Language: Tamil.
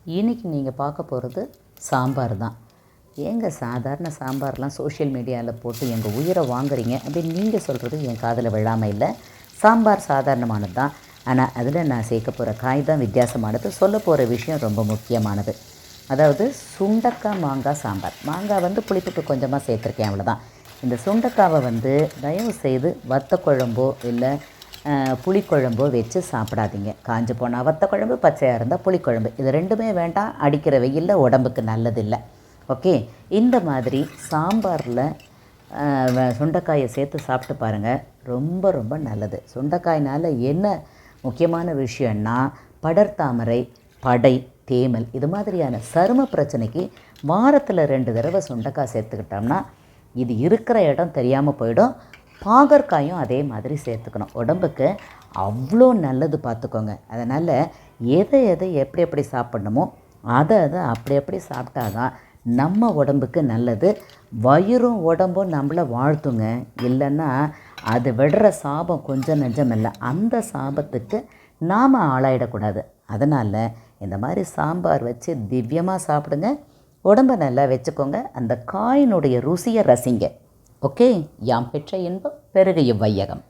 இன்றைக்கி நீங்கள் பார்க்க போகிறது சாம்பார் தான். ஏங்க சாதாரண சாம்பார்லாம் சோஷியல் மீடியாவில் போட்டு எங்கள் உயிரை வாங்குறீங்க அப்படின்னு நீங்கள் சொல்கிறது என் காதில் விழாமல் இல்லை. சாம்பார் சாதாரணமானது தான், ஆனால் அதில் நான் சேர்க்க போகிற காய் தான் வித்தியாசமானது. சொல்ல போகிற விஷயம் ரொம்ப முக்கியமானது. அதாவது சுண்டக்காய் மாங்காய் சாம்பார். மாங்காய் புளிப்புக்கு கொஞ்சமாக சேர்த்துருக்கேன், அவ்வளோதான். இந்த சுண்டக்காவை தயவு செய்து வத்த குழம்போ இல்லை புளிக்குழம்போ வச்சு சாப்பிடாதீங்க. காஞ்சு போனால் வத்த குழம்பு, பச்சையாக இருந்தால் புளிக்குழம்பு, இது ரெண்டுமே வேண்டாம். அடிக்கிற வெயிலில் உடம்புக்கு நல்லதில்லை. ஓகே, இந்த மாதிரி சாம்பாரில் சுண்டைக்காயை சேர்த்து சாப்பிட்டு பாருங்கள், ரொம்ப ரொம்ப நல்லது. சுண்டைக்காயினால் என்ன முக்கியமான விஷயம்னா, படர்தாமரை, படை, தேமல் இது மாதிரியான சரும பிரச்சனைக்கு வாரத்தில் 2 தடவை சுண்டைக்காய் சேர்த்துக்கிட்டோம்னா இது இருக்கிற இடம் தெரியாமல் போயிடும். பாகற்காயும் அதே மாதிரி சேர்த்துக்கணும். உடம்புக்கு அவ்வளோ நல்லது, பார்த்துக்கோங்க. அதனால் எதை எப்படி எப்படி சாப்பிட்ணுமோ அதை அப்படி சாப்பிட்டாதான் நம்ம உடம்புக்கு நல்லது. வயிறும் உடம்பும் நம்மளை வாழ்த்துங்க. இல்லைன்னா அது விடுற சாபம் கொஞ்சம் நெஞ்சம் இல்லை. அந்த சாபத்துக்கு நாம் ஆளாயிடக்கூடாது. அதனால் இந்த மாதிரி சாம்பார் வச்சு திவ்யமாக சாப்பிடுங்க. உடம்பை நல்லா வச்சுக்கோங்க. அந்த காயினுடைய ருசியை ரசிங்க. ஓகே, யாம் பெற்ற இன்பம் பெருக இவ்வையகம்.